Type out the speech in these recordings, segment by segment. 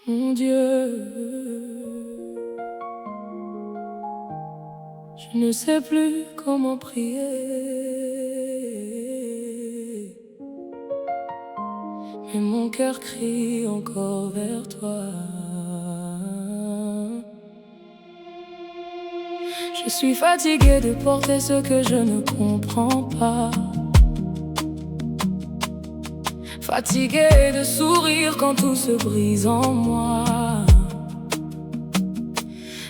Mon Dieu, je ne sais plus comment prier, mais mon cœur crie encore vers toi. Je suis fatigué de porter ce que je ne comprends pas, fatigué de sourire quand tout se brise en moi.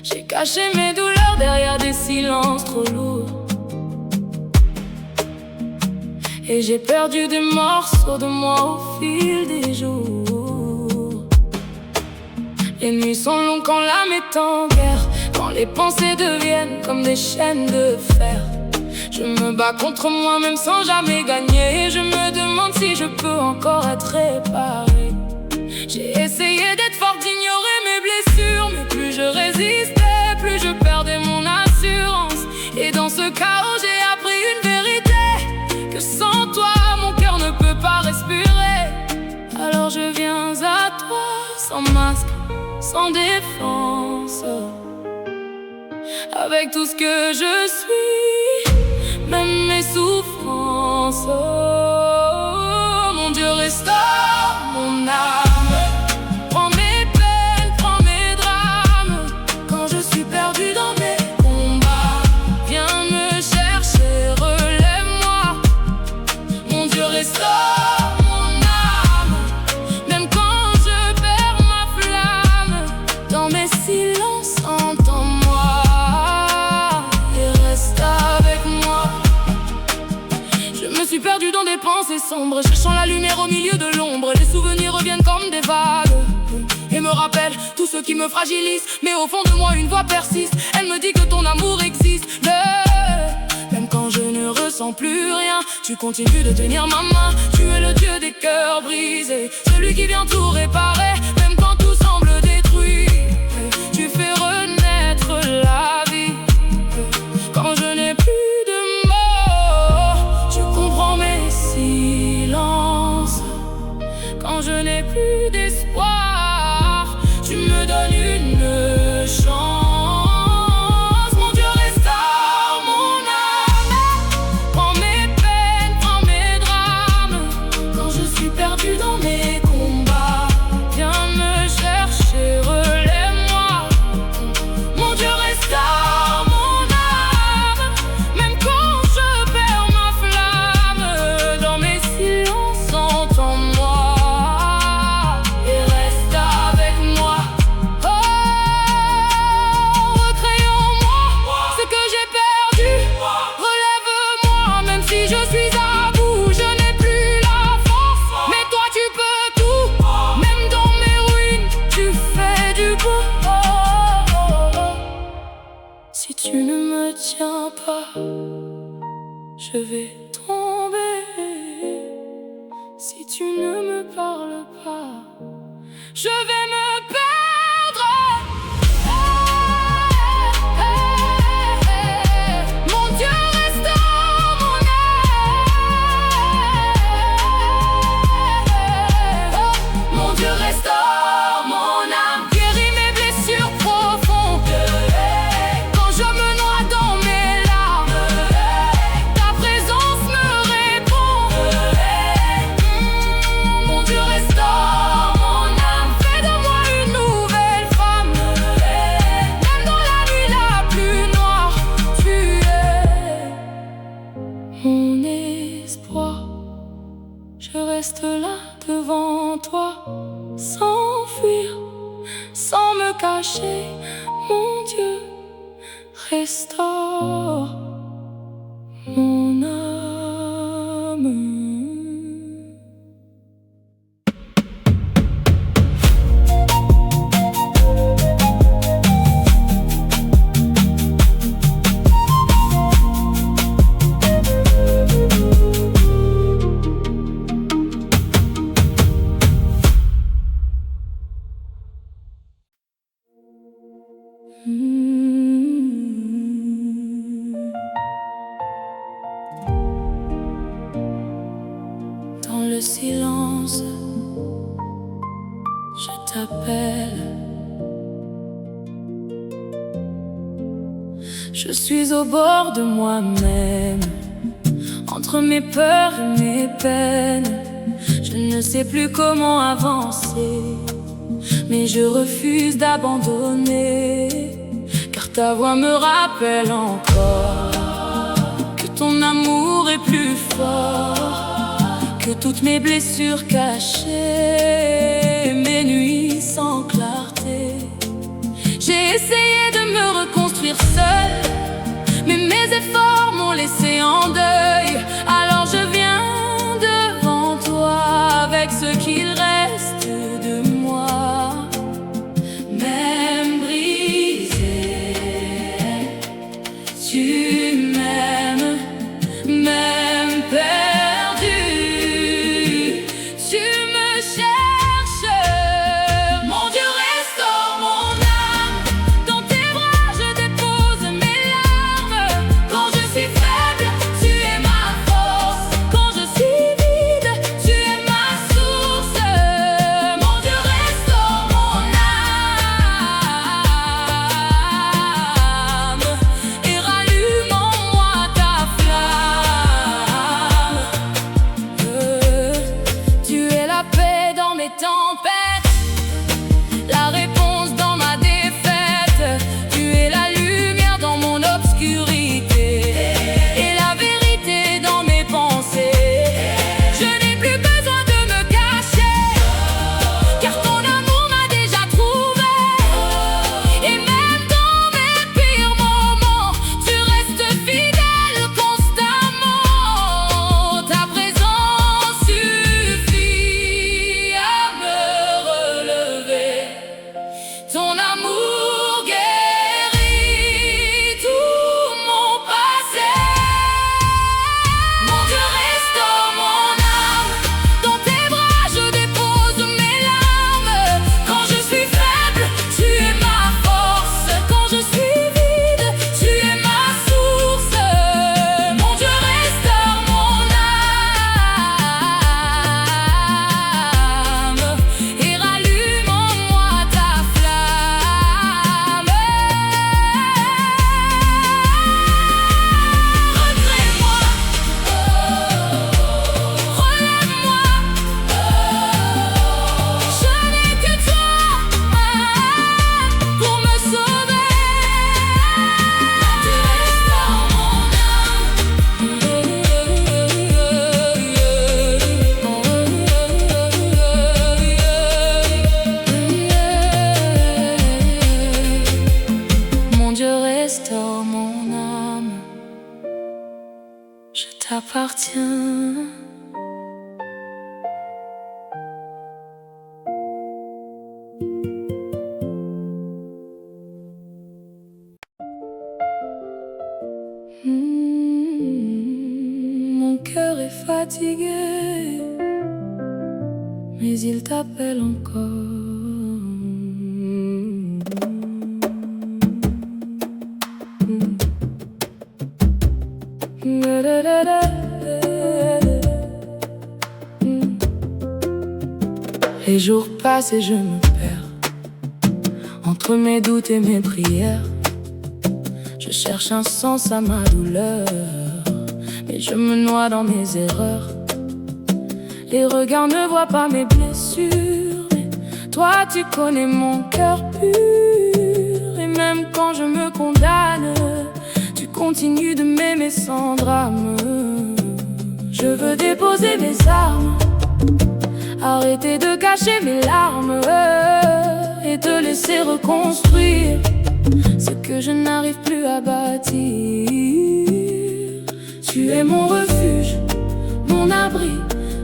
J'ai caché mes douleurs derrière des silences trop lourds, et j'ai perdu des morceaux de moi au fil des jours. Les nuits sont longues quand l'âme est en guerre, quand les pensées deviennent comme des chaînes de fer. Je me bats contre moi-même sans jamais gagner, et je me demande si je peux encore être réparé. J'ai essayé d'être fort, d'ignorer mes blessures, mais plus je résistais, plus je perdais mon assurance. Et dans ce chaos j'ai appris une vérité, que sans toi mon cœur ne peut pas respirer. Alors je viens à toi, sans masque, sans défense, avec tout ce que je suis, même mes souffrances. Oh, mon Dieu, restaure mon âme. Prends mes peines, prends mes drames. Quand je suis perdu dans mes combats, viens me chercher, relève-moi. Mon Dieu, restaure mon âme. Même quand je perds ma flamme, dans mes silences, entends-moi et reste avec moi. Je me suis perdu dans des pensées sombres, cherchant la lumière au milieu de l'ombre. Les souvenirs reviennent comme des vagues et me rappellent tout ce qui me fragilise. Mais au fond de moi une voix persiste, elle me dit que ton amour existe. Même quand je ne ressens plus rien, tu continues de tenir ma main. Tu es le Dieu des cœurs brisés, celui qui vient tout réparer. Même quand tout semble détruit, tu fais renaître la vie. Quand je n'ai plus de mots, tu comprends mes silences. Quand je n'ai plus d'espoir, tu me donnes une chance. Mon Dieu, restaure mon âme. Prends mes peines, prends mes drames. Quand je suis perdu dans mes combats, viens me chercher, relève-moi. Mon Dieu, restaure mon âme. Même quand je perds ma flamme, dans mes silences, entends-moi et reste avec moi. Oh, recrée en moi ce que j'ai perdu. Relève-moi, même si je suis à bout. Je n'ai plus la force, mais toi tu peux tout. Même dans mes ruines, tu fais du beau. Oh, oh, oh. Si tu ne me tiens pas, je vais tomber. Si tu ne me parles pas, je vais me perdre. Mon Dieu, restaure mon âme. Mon Dieu, restaure mon âme. Guéris mes blessures profondes. Quand je me noie dans mes larmes, ta présence me répond. Mon Dieu, restaure mon âme. Fais de moi une nouvelle femme. Même dans la nuit la plus noire, tu es mon espoir. Je reste là devant toi, sans fuir, sans me cacher. Mon Dieu, restaure mon âme. t'appelle. Je suis au bord de moi-même, entre mes peurs et mes peines. Je ne sais plus comment avancer, mais je refuse d'abandonner, car ta voix me rappelle encore que ton amour est plus fort que toutes mes blessures cachées, mes nuits sans clarté. J'ai essayé de me reconstruire seule, mais mes efforts m'ont laissé en deuil. Alors je viens devant toi avec ce qu'il reste de moi. Même brisé, tu m'aimes. Même perdu, tu me cherches. Mon Dieu, restaure mon âme. Dans tes bras je dépose mes larmes. Quand je suis faible, tu es ma force. Quand je suis vide, tu es ma source. Mon Dieu, restaure mon âme et rallume en moi ta flamme. Tu es la paix dans mes tempêtes, la réponse dans ma défaite. Tu es la lumière dans mon obscurité et la vérité dans mes pensées. Je n'ai plus besoin de me cacher, car ton amour m'a déjà trouvé. Et même dans mes pires moments, tu restes fidèle constamment. Ta présence suffit à me relever. Ton amour guérit tout mon passé. Mon Dieu, restaure mon âme. Dans tes bras je dépose mes larmes. Quand je suis faible, tu es ma force. Quand je suis vide, tu es ma source. Mon Dieu, restaure mon âme et rallume en moi ta flamme. Recrée-moi, relève-moi. Je n'ai que toi pour me sauver. Tu restaures mon âme. Mon Dieu, restaure mon âme. Je t'appartiens. Mon cœur est fatigué, mais il t'appelle encore. Les jours passent et je me perds entre mes doutes et mes prières. Je cherche un sens à ma douleur, mais je me noie dans mes erreurs. Les regards ne voient pas mes blessures, mais toi tu connais mon cœur pur. Et même quand je me condamne, tu continues de m'aimer sans drame. Je veux déposer mes armes, arrêter de cacher mes larmes et te laisser reconstruire ce que je n'arrive plus à bâtir. Tu es mon refuge, mon abri.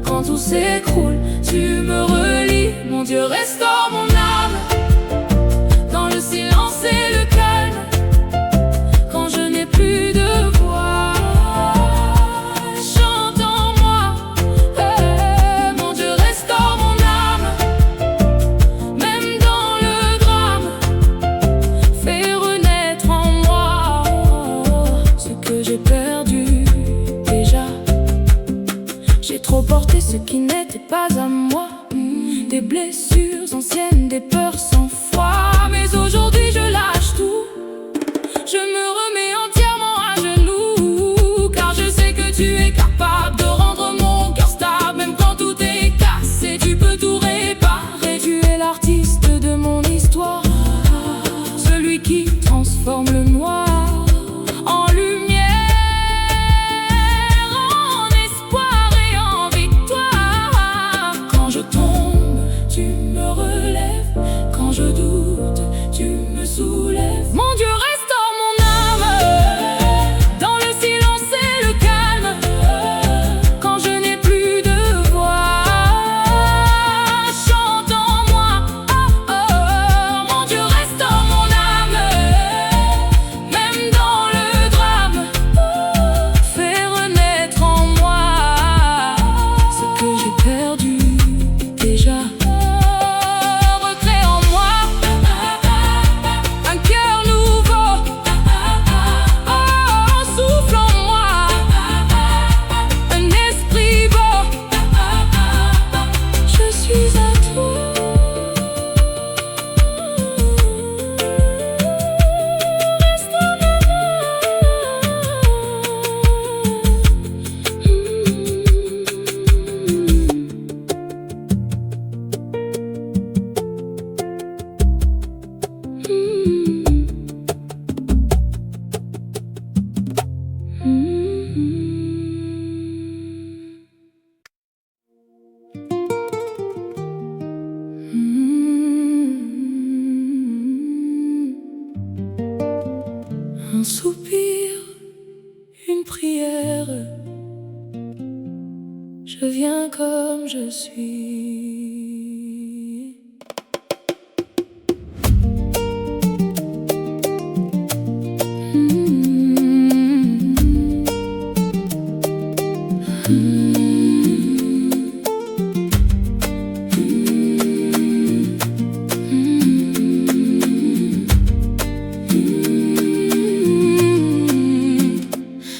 Quand tout s'écroule, tu me relis. Mon Dieu, restaure mon âme dans le silence et le calme. Quand je n'ai plus de voix, chante en moi. Mon Dieu, restaure mon âme. Même dans le drame, fais renaître en moi ce que j'ai perdu déjà. J'ai trop porté ce qui n'était pas à moi, des blessures blessures anciennes, des peurs sans foi. Mais aujourd'hui je lâche tout, je me remets entièrement à genoux, car je sais que tu es capable de rendre mon cœur stable. Même quand tout est cassé, tu peux tout réparer. Tu es l'artiste de mon histoire, celui qui transforme le noir en lumière, en espoir et en victoire. Quand je tombe, tu me relèves, quand je doute, tu me soulèves. Mon Dieu, restaure mon âme, dans le silence et le calme, quand je n'ai plus de voix, chante en moi. Oh, oh, mon Dieu, restaure mon âme, même dans le drame, fais renaître en moi ce que j'ai perdu déjà. Recrée en moi un cœur nouveau, oh, souffle en moi un esprit beau. Je suis à toi. Un soupir, une prière, je viens comme je suis.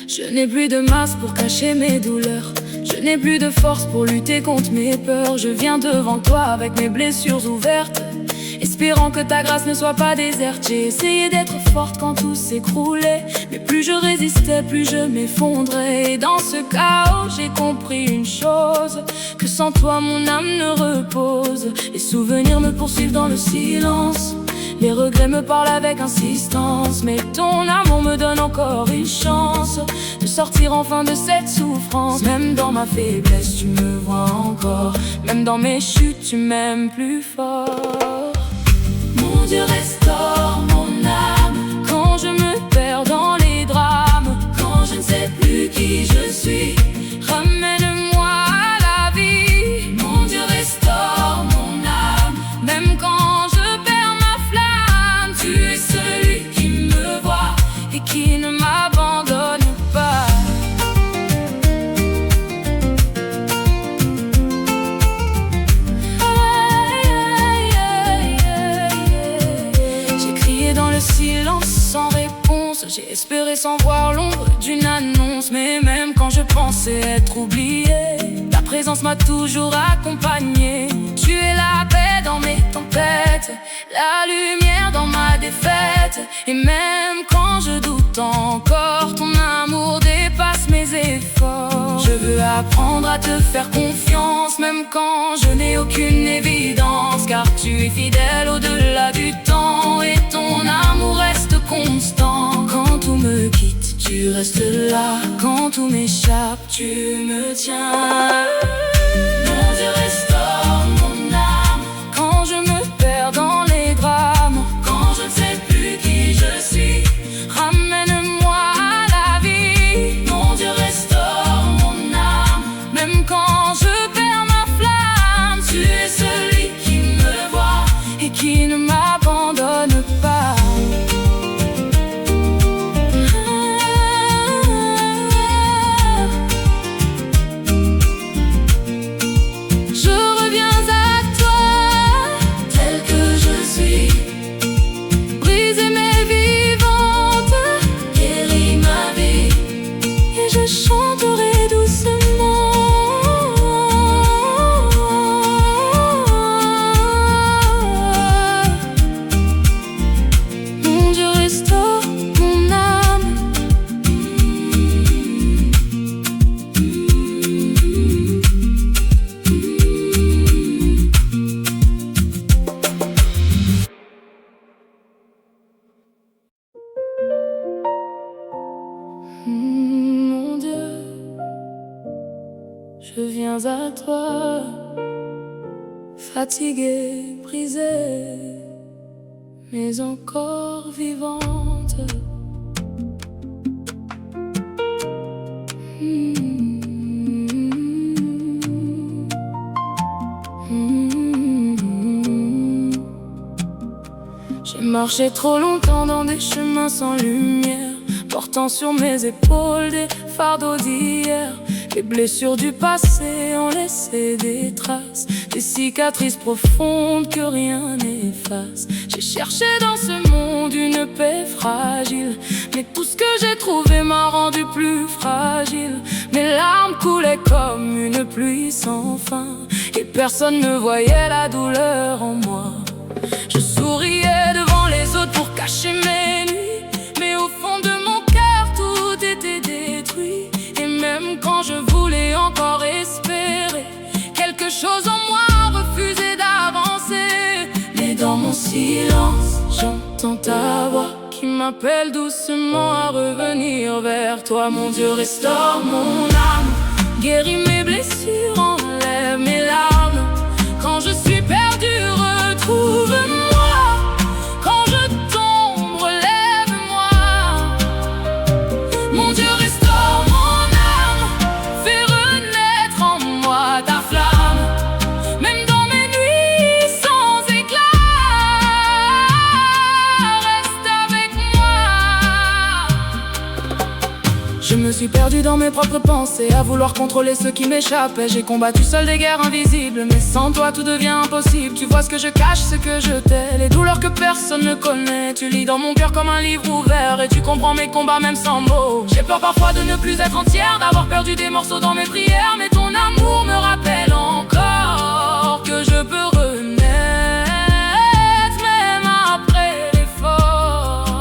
Je n'ai plus de masque pour cacher mes douleurs, je n'ai plus de force pour lutter contre mes peurs. Je viens devant toi avec mes blessures ouvertes, espérant que ta grâce ne soit pas déserte. J'ai essayé d'être forte quand tout s'écroulait, mais plus je résistais, plus je m'effondrais. Et dans ce chaos, j'ai compris une chose, que sans toi mon âme ne repose. Les souvenirs me poursuivent dans le silence, les regrets me parlent avec insistance, mais ton amour me donne encore une chance de sortir enfin de cette souffrance. Même dans ma faiblesse, tu me vois encore, même dans mes chutes, tu m'aimes plus fort. Mon Dieu, restaure mon âme, quand je me perds dans les drames, quand je ne sais plus qui je suis, ramène-moi à la vie. Mon Dieu, restaure mon âme, même quand je perds ma flamme, tu es celui qui me voit et qui ne m'abandonne pas. J'ai crié dans le silence sans réponse, j'ai espéré sans voir l'ombre d'une annonce. Mais même quand je pensais être oublié, ta présence m'a toujours accompagné. Tu es la paix dans mes tempêtes, la lumière dans ma défaite. Et même quand je doute encore, ton amour dépasse mes efforts. Je veux apprendre à te faire confiance, même quand je n'ai aucune évidence, car tu es fidèle au-delà du temps, et ton amour reste constant. Quand tout me quitte, tu restes là, quand tout m'échappe, tu me tiens. Mon Dieu, restaure mon âme, quand je me perds dans les drames, quand je ne sais plus qui je suis, ramène-moi à la vie. Mon Dieu, restaure mon âme, même quand je perds ma flamme, tu es celui qui me voit et qui ne m'abandonne pas. Je chanterai doucement viens à toi, fatiguée, brisée, mais encore vivante. J'ai marché trop longtemps dans des chemins sans lumière, portant sur mes épaules des fardeaux d'hier. Les blessures du passé ont laissé des traces, des cicatrices profondes que rien n'efface. J'ai cherché dans ce monde une paix fragile, mais tout ce que j'ai trouvé m'a rendu plus fragile. Mes larmes coulaient comme une pluie sans fin, et personne ne voyait la douleur en moi. Je souriais devant les autres pour cacher mes nuits, mais au fond de mon cœur tout était détruit. Et même quand je voulais encore espérer, quelque chose en moi refusait d'avancer. Mais dans mon silence, j'entends ta voix qui m'appelle doucement à revenir vers toi. Mon Dieu, restaure mon âme, guéris mes blessures, enlève mes larmes. Quand je suis perdu, retrouve-moi. Quand je tombe, relève-moi. Mon Dieu, restaure mon âme, fais renaître en moi ta flamme. Même dans mes nuits sans éclat, reste avec moi. Je me suis perdu dans mes propres pensées, à vouloir contrôler ce qui m'échappait. J'ai combattu seul des guerres invisibles, mais sans toi tout devient impossible. Tu vois ce que je cache, ce que je tais, les douleurs que personne ne connaît. Tu lis dans mon cœur comme un livre ouvert, et tu comprends mes combats même sans mots. J'ai peur parfois de ne plus être entière, d'avoir perdu des morceaux dans mes prières, mais ton amour me rappelle encore que je peux renaître, même après l'effort.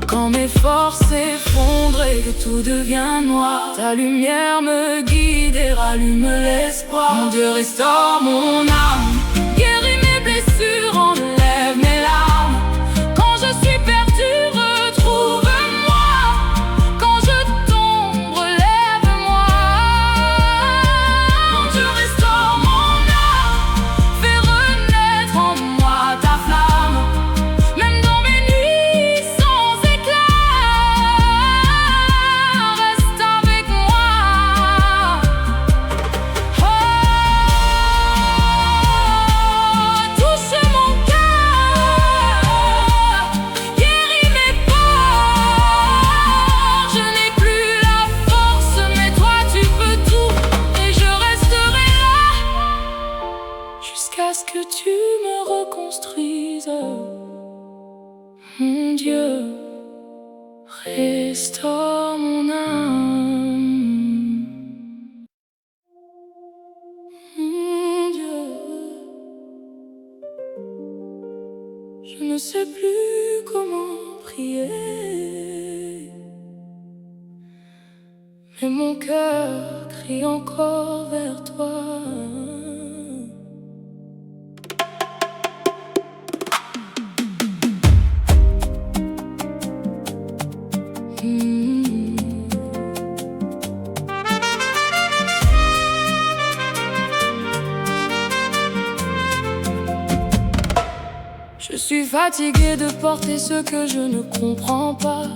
Quand mes forces s'effondrent et que tout devient noir, ta lumière me guide et rallume l'espoir. Mon Dieu, restaure mon âme, guéris mes blessures, enlève mes larmes. Quand je suis perdu, retrouve-moi. Quand je tombe, relève-moi. Mon Dieu, restaure mon âme, fais renaître en moi ta flamme. Même dans mes nuits sans éclat, reste avec moi. Oh, touche mon cœur, guéris mes peurs. Je n'ai plus la force, mais toi tu peux tout, et je resterai là jusqu'à ce que tu me reconstruises. Mon Dieu, restaure mon âme. Mon Dieu, je ne sais plus comment prier, mais mon cœur crie encore vers toi. Je suis fatiguée de porter ce que je ne comprends pas,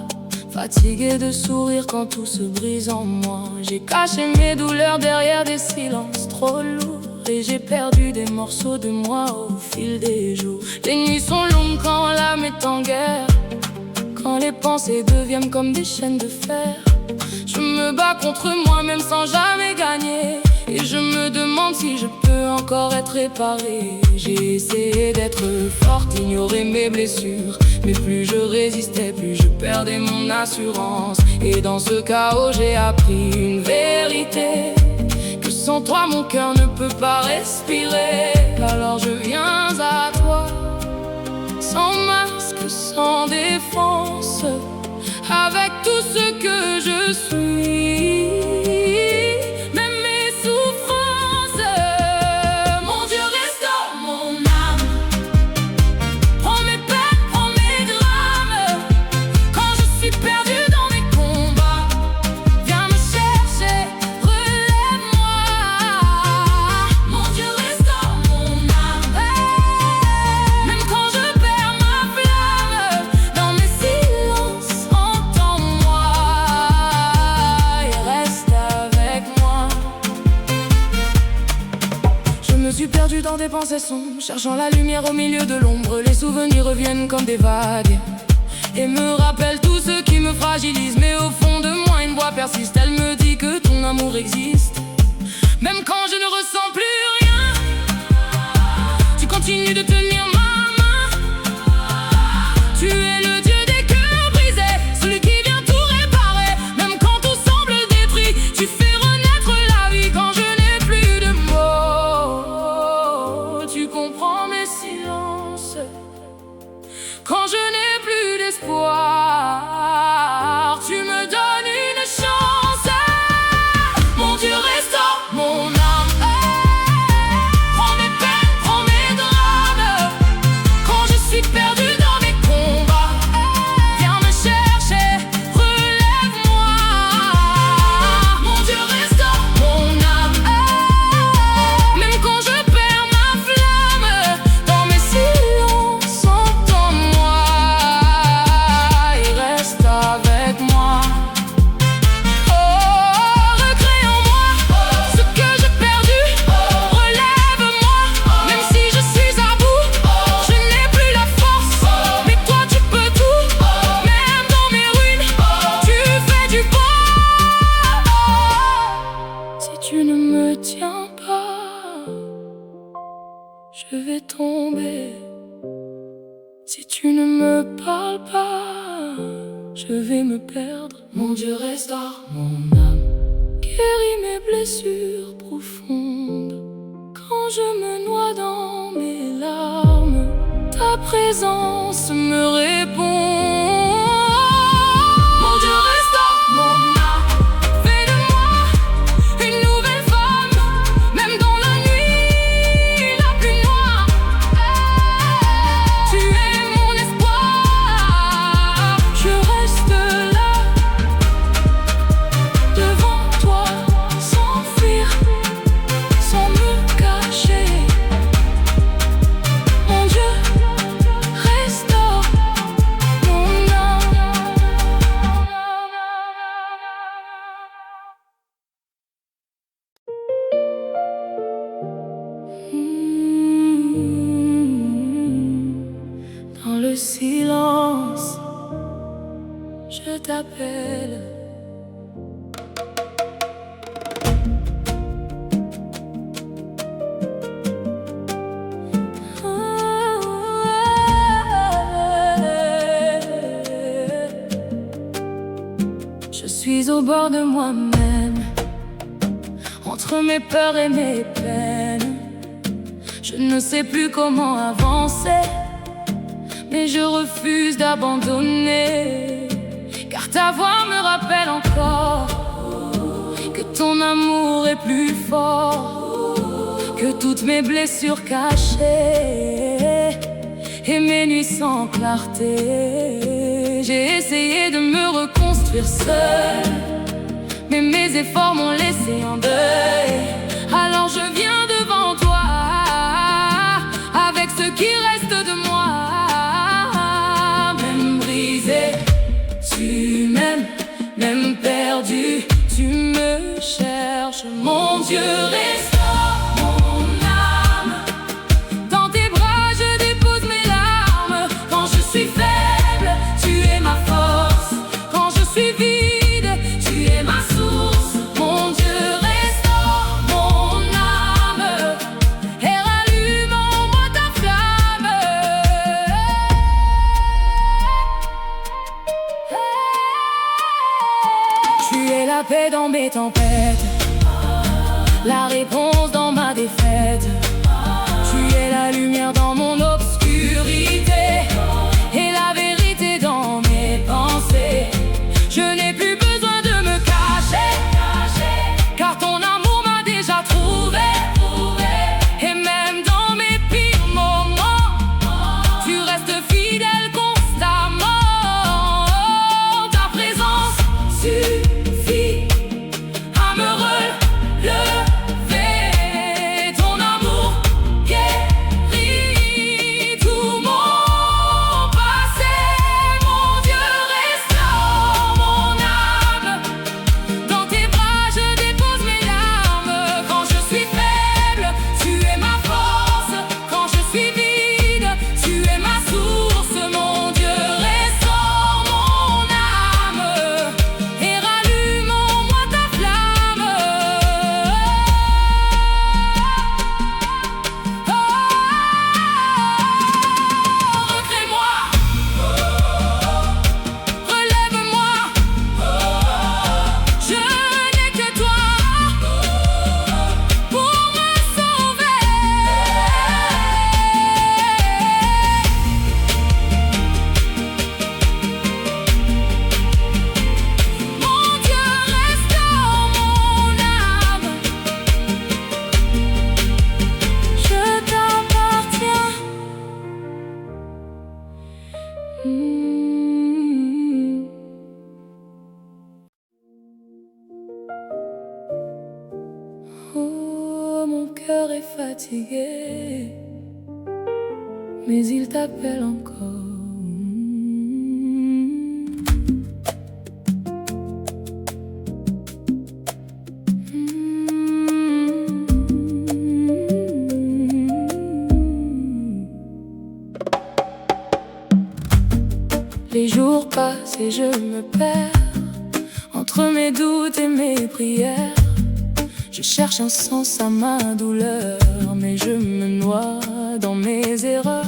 fatiguée de sourire quand tout se brise en moi. J'ai caché mes douleurs derrière des silences trop lourds, et j'ai perdu des morceaux de moi au fil des jours. Les nuits sont longues quand l'âme est en guerre, quand les pensées deviennent comme des chaînes de fer. Je me bats contre moi-même sans jamais gagner, et je me demande si je peux encore être réparée. J'ai essayé d'être forte, ignorer mes blessures, mais plus je résistais, plus je perdais mon assurance. Et dans ce chaos j'ai appris une vérité, que sans toi mon cœur ne peut pas respirer. Alors je viens à toi, sans masque, sans défense, avec tout ce que je suis. Perdu dans mes combats, viens me chercher, relève-moi. des pensées sombres, cherchant la lumière au milieu de l'ombre. Les souvenirs reviennent comme des vagues et me rappellent tout ce qui me fragilise. Mais au fond de moi une voix persiste, elle me dit que ton amour existe. Même quand je ne ressens plus rien, tu continues de tenir ma main. Tu es le Dieu des cœurs brisés, celui qui vient tout réparer. Même quand tout semble détruit, tu fais renaître la vie. Quand je n'ai plus de mots, tu comprends mes silences. Quand je n'ai plus d'espoir, tu me donnes une chance. Mon Dieu, restaure mon âme. Prends mes peines, prends mes drames. Quand je suis perdue dans mes combats, viens me chercher, relève-moi. Mon Dieu, restaure mon âme. Même quand je perds ma flamme, dans mes silences, entends-moi et reste avec moi. Oh, recrée en moi ce que j'ai perdu. Relève-moi, même si je suis à bout. Je n'ai plus la force, mais toi tu peux tout. Même dans mes ruines, tu fais du bon. Si tu ne me tiens pas, je vais tomber. Si tu ne me parles pas, je vais me perdre. Mon Dieu, restaure mon âme. Guéris mes blessures profondes. Quand je me noie dans mes larmes, ta présence me répond. Mon Dieu, restaure mon âme. Fais de moi une nouvelle femme, même dans la nuit la plus noire. Tu es mon espoir. Je reste là, devant toi, sans fuir, sans me cacher. Mon Dieu, restaure mon âme. Dans le silence, je t'appelle. Je suis au bord de moi-même, entre mes peurs et mes peines. Je ne sais plus comment avancer, mais je refuse d'abandonner. Car ta voix me rappelle encore que ton amour est plus fort que toutes mes blessures cachées et mes nuits sans clarté. J'ai essayé de me reconstruire seule, mais mes efforts m'ont laissé en deuil. Alors je viens devant toi, avec ce qui reste de moi. Même brisé, tu m'aimes, même perdu, tu me cherches. Mon Dieu, restaure mon âme. Dans tes bras je dépose mes larmes. Quand je suis faible, tu es ma force. Quand je suis vide, tu es ma source. Mon Dieu, restaure mon âme et rallume en moi ta flamme. Tu es la paix dans mes tempêtes, la réponse dans ma défaite. Tu es la lumière dans mon obscurité et la vérité dans mes pensées. Je n'ai plus besoin de me cacher, car ton amour m'a déjà trouvé. Et même dans mes pires moments, tu restes fidèle constamment. Ta présence suffit à me relever. Ton amour guérit suis vide, tu es ma source, mon Dieu, restaure mon âme et rallume en moi ta flamme. Oh, recrée-moi, relève-moi, je n'ai que toi pour me sauver. Mon Dieu, restaure mon âme, je t'appartiens. Oh, mon cœur est fatigué, mais il t'appelle encore. Les jours passent et je me perds entre mes doutes et mes prières. Je cherche un sens à ma douleur, mais je me noie dans mes erreurs.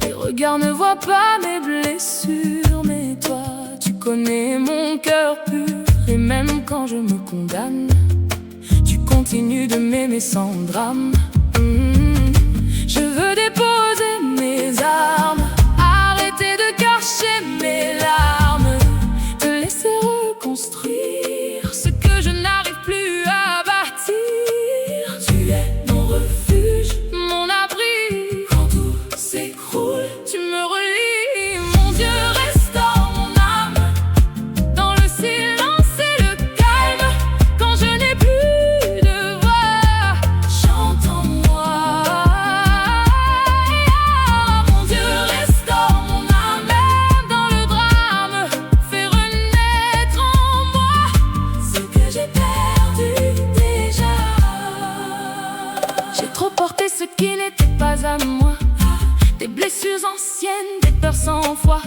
Les regards ne voient pas mes blessures, mais toi, tu connais mon cœur pur. Et même quand je me condamne, tu continues de m'aimer sans drame. Je veux déposer mes armes, arrêter de cacher mes larmes, te laisser reconstruire ce que je n'arrive plus à bâtir. Tu es mon refuge, mon abri, quand tout s'écroule, tu me relis. Mon Dieu, restaure mon âme dans le silence et le calme. Quand je n'ai plus de voix, chante en moi. Mon Dieu, restaure mon âme, même dans le drame, fais renaître en moi ce que j'ai perdu déjà. J'ai trop porté ce qui n'était pas à moi, des blessures anciennes, des peurs sans foi.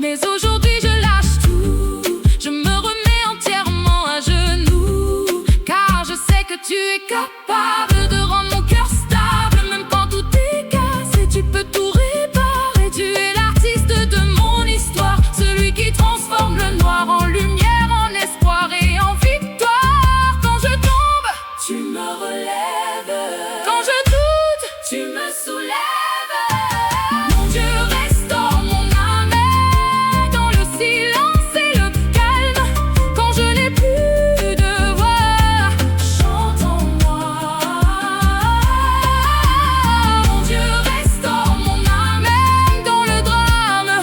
Mais aujourd'hui je lâche tout, je me remets entièrement à genoux, car je sais que tu es capable de rendre mon cœur stable, même quand tout est cassé, tu peux tout réparer. Tu es l'artiste de mon histoire, celui qui transforme le noir en lumière, en espoir et en victoire. Quand je tombe, tu me relèves, quand je doute, tu me soulèves. Mon Dieu, restaure mon âme dans le silence et le calme. Quand je n'ai plus de voix, chante en moi. Mon Dieu, restaure mon âme, même dans le drame,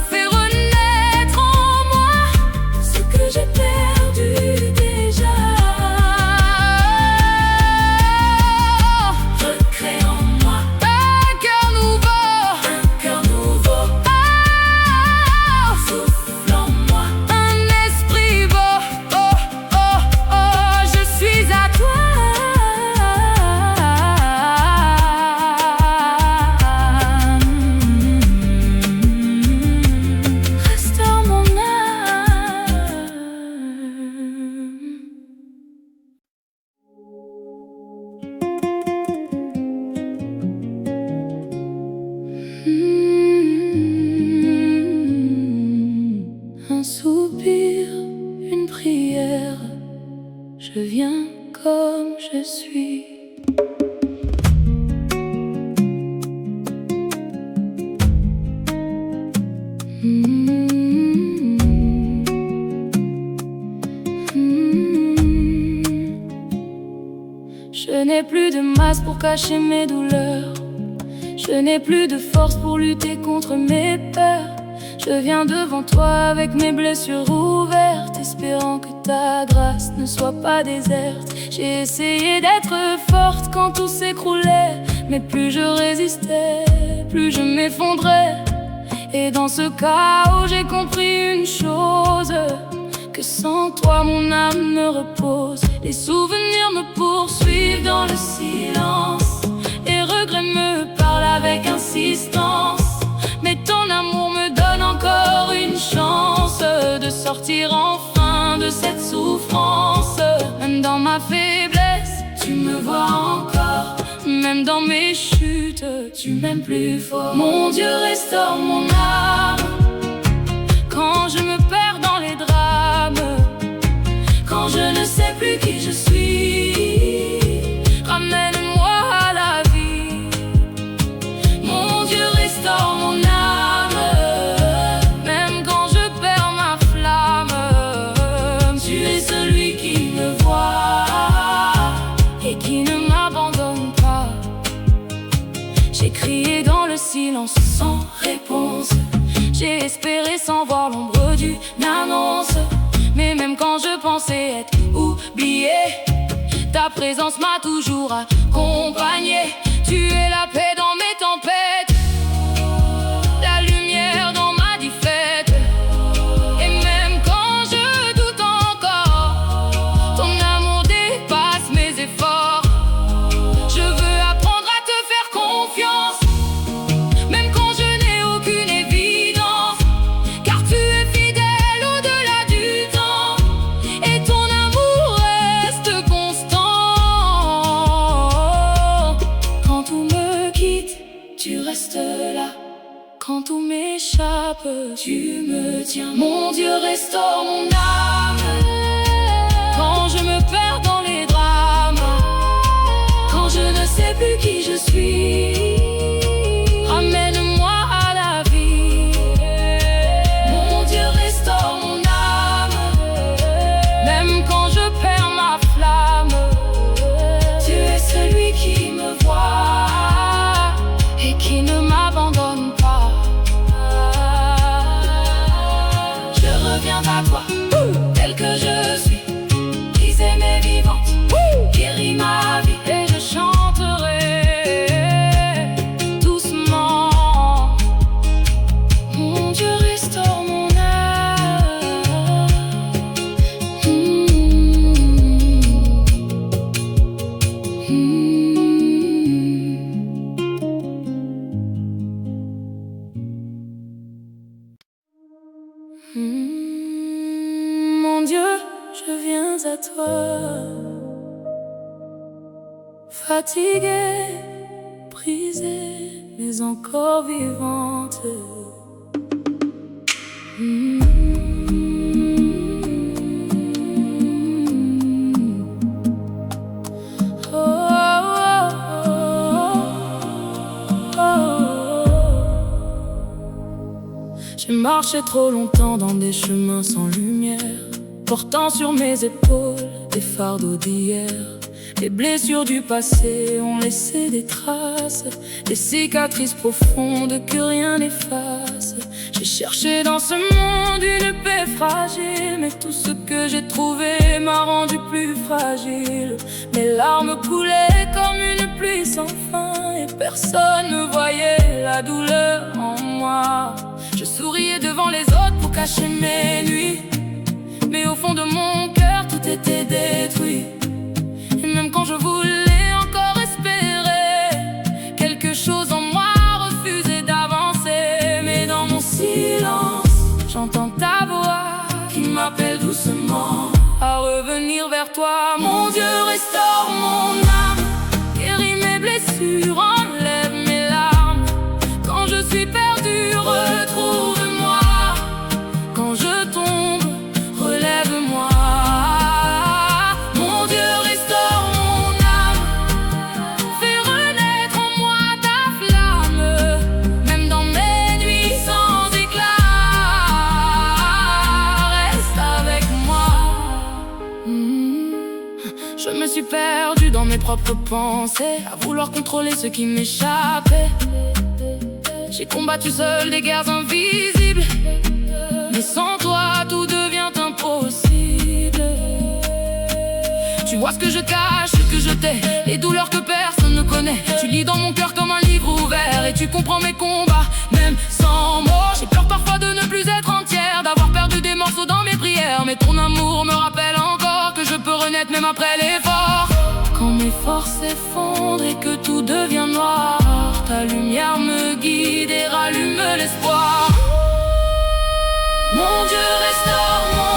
fais renaître en moi ce que j'ai perdu déjà. Recrée en moi un cœur nouveau, souffle en moi un esprit beau. Oh, oh, oh, je suis à toi. Restaure mon âme. Un soupir, une prière, je viens comme je suis. Je n'ai plus de masque pour cacher mes douleurs, je n'ai plus de force pour lutter contre mes peurs. Je viens devant toi avec mes blessures ouvertes, espérant que ta grâce ne soit pas déserte. J'ai essayé d'être forte quand tout s'écroulait, mais plus je résistais, plus je m'effondrais. Et dans ce chaos j'ai compris une chose, que sans toi mon âme me repose. Les souvenirs me poursuivent dans le silence, les regrets me parlent avec tu m'aimes plus fort. Mon Dieu, restaure mon âme quand je me perds dans les drames, quand je ne sais plus qui je suis. Ramène-moi à la vie. Mon Dieu, restaure mon âme, même quand je perds ma flamme. Tu es celui qui me voit et qui ne m'abandonne pas. J'ai crié dans le silence sans réponse, j'ai espéré sans voir l'ombre d'une annonce. Mais même quand je pensais être oublié, ta présence m'a toujours accompagné. Tu es la paix dans mes tempêtes, la lumière dans ma défaite. Et même quand je doute encore, ton amour dépasse mes efforts. Je veux apprendre à te faire confiance, même quand je n'ai aucune évidence, car tu es fidèle au-delà du temps, et ton amour reste constant. Quand tout me quitte, tu restes là. Quand tout m'échappe, tu me tiens. Mon Dieu, restaure mon âme quand je me perds dans les drames, quand je ne sais plus qui je suis. Ramène-moi à la vie. Mon Dieu, restaure mon âme, même quand je perds ma flamme. Tu es celui qui me voit et qui ne m'abandonne pas. Je reviens à toi, tel que je suis, brisée mais vivante, guéris ma vie. Et je chanterai doucement. Mon Dieu, restaure mon âme. Mon Dieu, je viens à toi, fatiguée, brisée, mais encore vivante. Oh, oh, oh, oh. J'ai marché trop longtemps dans des chemins sans lumière, portant sur mes épaules des fardeaux d'hier. Les blessures du passé ont laissé des traces, des cicatrices profondes que rien n'efface. J'ai cherché dans ce monde une paix fragile, mais tout ce que j'ai trouvé m'a rendu plus fragile. Mes larmes coulaient comme une pluie sans fin, et personne ne voyait la douleur en moi. Je souriais devant les autres pour cacher mes nuits, mais au fond de mon cœur tout était détruit. Et même quand je voulais encore espérer, quelque chose en moi refusait d'avancer. Mais dans mon silence, j'entends ta voix qui m'appelle doucement à revenir vers toi. Mon Dieu, restaure mon âme, guéris mes blessures, enlève mes larmes. Quand je suis perdu, retrouve-moi. Quand je tombe, relève-moi. Mon Dieu, restaure mon âme, fais renaître en moi ta flamme, même dans mes nuits sans éclat. Reste avec moi. Je me suis perdu dans mes propres pensées, à vouloir contrôler ce qui m'échappait. J'ai combattu seul des guerres invisibles, mais sans toi tout devient impossible. Tu vois ce que je cache, ce que je tais, les douleurs que personne ne connaît. Tu lis dans mon cœur comme un livre ouvert, et tu comprends mes combats, même sans mots. J'ai peur parfois de ne plus être entière, d'avoir perdu des morceaux dans mes prières. Mais ton amour me rappelle encore que je peux renaître même après l'effort. Quand mes forces s'effondrent et que tout devient noir, ta lumière me guide et rallume l'espoir. Mon Dieu, restaure mon